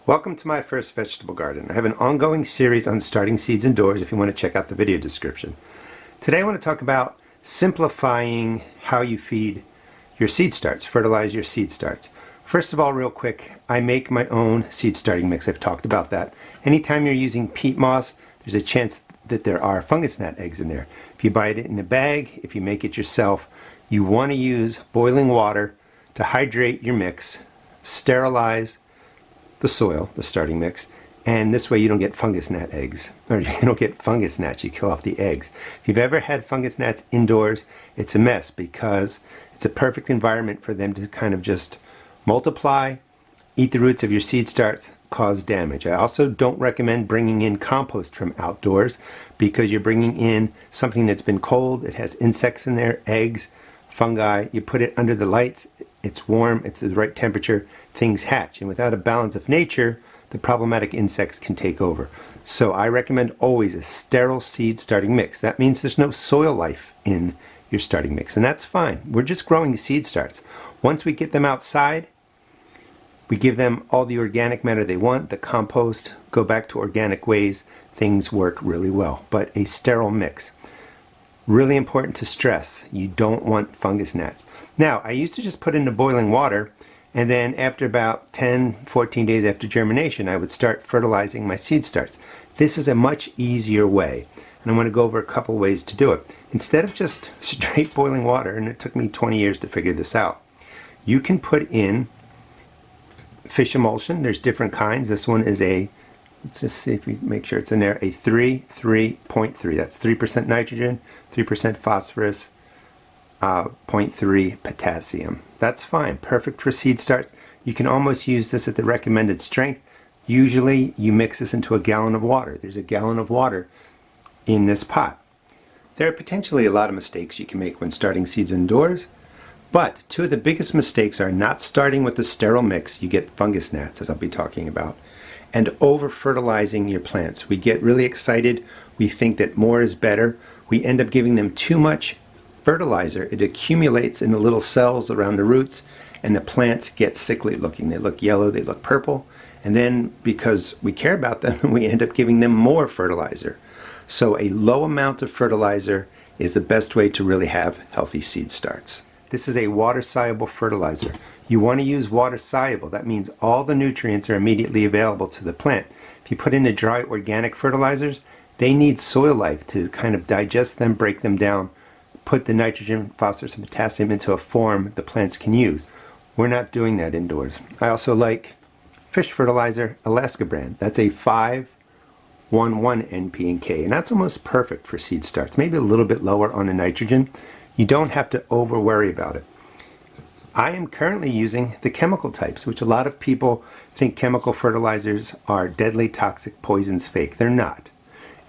Welcome to my first vegetable garden. I have an ongoing series on starting seeds indoors if you want to check out the video description. Today I want to talk about simplifying how you feed your seed starts, fertilize your seed starts. First of all, real quick, I make my own seed starting mix. I've talked about that. Anytime you're using peat moss, there's a chance that there are fungus gnat eggs in there. If you buy it in a bag, if you make it yourself, you want to use boiling water to hydrate your mix, sterilize the soil, the starting mix, and this way you don't get fungus gnat eggs, or you don't get fungus gnats, you kill off the eggs. If you've ever had fungus gnats indoors, it's a mess because it's a perfect environment for them to kind of just multiply, eat the roots of your seed starts, cause damage. I also don't recommend bringing in compost from outdoors because you're bringing in something that's been cold, it has insects in there, eggs, fungi. You put it under the lights, it's warm, it's the right temperature, things hatch, and without a balance of nature, the problematic insects can take over. So I recommend always a sterile seed starting mix. That means there's no soil life in your starting mix, and that's fine. We're just growing seed starts. Once we get them outside, we give them all the organic matter they want, the compost, go back to organic ways, things work really well. But a sterile mix. Really important to stress, you don't want fungus gnats. Now, I used to just put into boiling water, and then after about 10-14 days after germination, I would start fertilizing my seed starts. This is a much easier way, and I want to go over a couple ways to do it. Instead of just straight boiling water, and it took me 20 years to figure this out, you can put in fish emulsion. There's different kinds. This one is a, let's just see if we make sure it's in there, a 3.3. That's 3% nitrogen, 3% phosphorus, 0.3 potassium. That's fine, perfect for seed starts. You can almost use this at the recommended strength. Usually you mix this into a gallon of water. There's a gallon of water in this pot. There are potentially a lot of mistakes you can make when starting seeds indoors, but two of the biggest mistakes are not starting with the sterile mix, you get fungus gnats, as I'll be talking about, and over fertilizing your plants. We get really excited, we think that more is better, we end up giving them too much fertilizer. It accumulates in the little cells around the roots, and the plants get sickly looking. They look yellow, they look purple, and then because we care about them, we end up giving them more fertilizer. So a low amount of fertilizer is the best way to really have healthy seed starts. This is a water-soluble fertilizer. You want to use water-soluble. That means all the nutrients are immediately available to the plant. If you put in the dry organic fertilizers, they need soil life to kind of digest them, break them down, put the nitrogen, phosphorus, and potassium into a form the plants can use. We're not doing that indoors. I also like fish fertilizer, Alaska brand. That's a 5-1-1 NP and K, and that's almost perfect for seed starts. Maybe a little bit lower on the nitrogen. You don't have to over worry about it. I am currently using the chemical types, which a lot of people think chemical fertilizers are deadly, toxic, poisons, fake. They're not.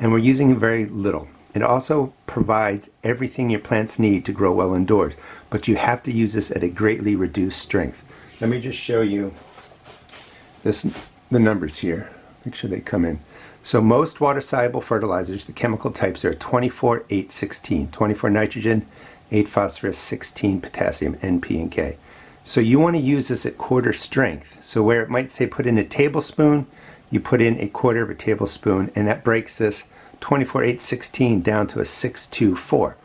And we're using very little. It also provides everything your plants need to grow well indoors, but you have to use this at a greatly reduced strength. Let me just show you this, the numbers here. Make sure they come in. So most water-soluble fertilizers, the chemical types, are 24, 8, 16. 24 nitrogen, 8 phosphorus, 16 potassium, NP and K. So you want to use this at quarter strength. So where it might say put in a tablespoon, you put in a quarter of a tablespoon, and that breaks this 24, 8, 16 down to a 6, 2, 4.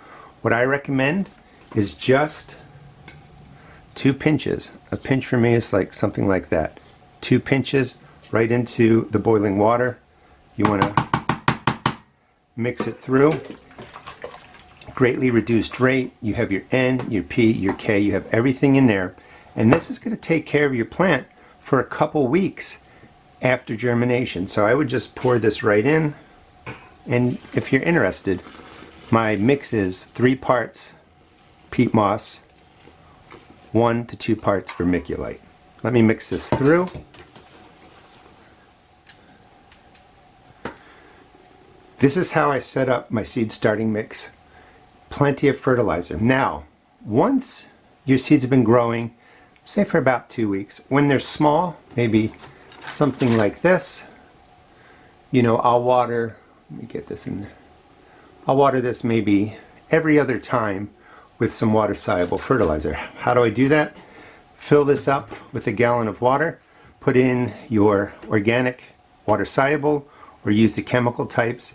What I recommend is just 2 pinches. A pinch for me is like something like that. 2 pinches right into the boiling water. You want to mix it through. Greatly reduced rate. You have your N, your P, your K, you have everything in there. And this is going to take care of your plant for a couple weeks after germination. So I would just pour this right in. And if you're interested, my mix is 3 parts peat moss, 1 to 2 parts vermiculite. Let me mix this through. This is how I set up my seed starting mix. Plenty of fertilizer. Now, once your seeds have been growing, say for about 2 weeks, when they're small, maybe something like this, you know, I'll water, let me get this in there. I'll water this maybe every other time with some water-soluble fertilizer. How do I do that? Fill this up with a gallon of water, put in your organic water soluble or use the chemical types,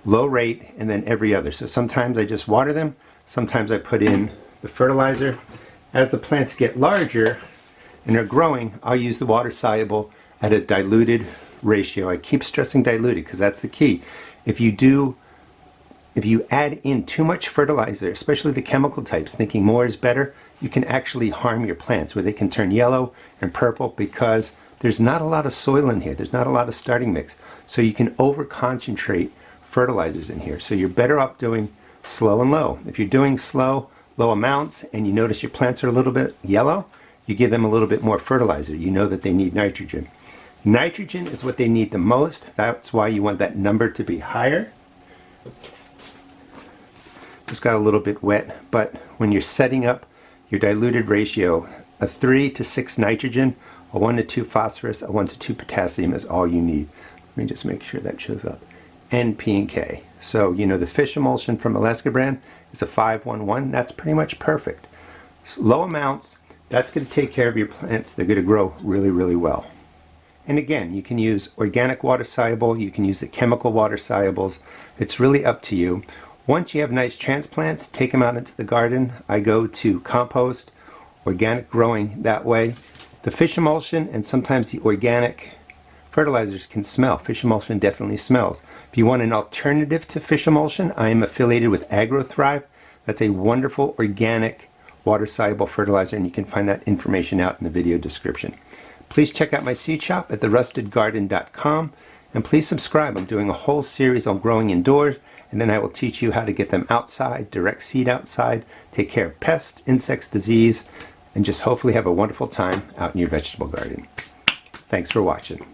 low rate, and then every other. So sometimes I just water them, sometimes I put in the fertilizer. As the plants get larger and they're growing, I'll use the water soluble at a diluted ratio. I keep stressing diluted because that's the key. If you add in too much fertilizer, especially the chemical types, thinking more is better, you can actually harm your plants where they can turn yellow and purple because there's not a lot of soil in here. There's not a lot of starting mix. So you can over-concentrate fertilizers in here. So you're better off doing slow and low. If you're doing slow, low amounts, and you notice your plants are a little bit yellow, you give them a little bit more fertilizer. You know that they need nitrogen. Nitrogen is what they need the most. That's why you want that number to be higher. Just got a little bit wet, but when you're setting up your diluted ratio, a 3 to 6 nitrogen, a 1 to 2 phosphorus, a 1 to 2 potassium is all you need. Let me just make sure that shows up. N, P, and K. So, you know, the fish emulsion from Alaska brand is a 511. That's pretty much perfect. So low amounts, that's going to take care of your plants. They're going to grow really, really well. And again, you can use organic water soluble, you can use the chemical water solubles. It's really up to you. Once you have nice transplants, take them out into the garden. I go to compost, organic growing that way. The fish emulsion and sometimes the organic fertilizers can smell. Fish emulsion definitely smells. If you want an alternative to fish emulsion, I am affiliated with AgroThrive. That's a wonderful organic water-soluble fertilizer, and you can find that information out in the video description. Please check out my seed shop at therustedgarden.com, and please subscribe. I'm doing a whole series on growing indoors, and then I will teach you how to get them outside, direct seed outside, take care of pests, insects, disease, and just hopefully have a wonderful time out in your vegetable garden. Thanks for watching.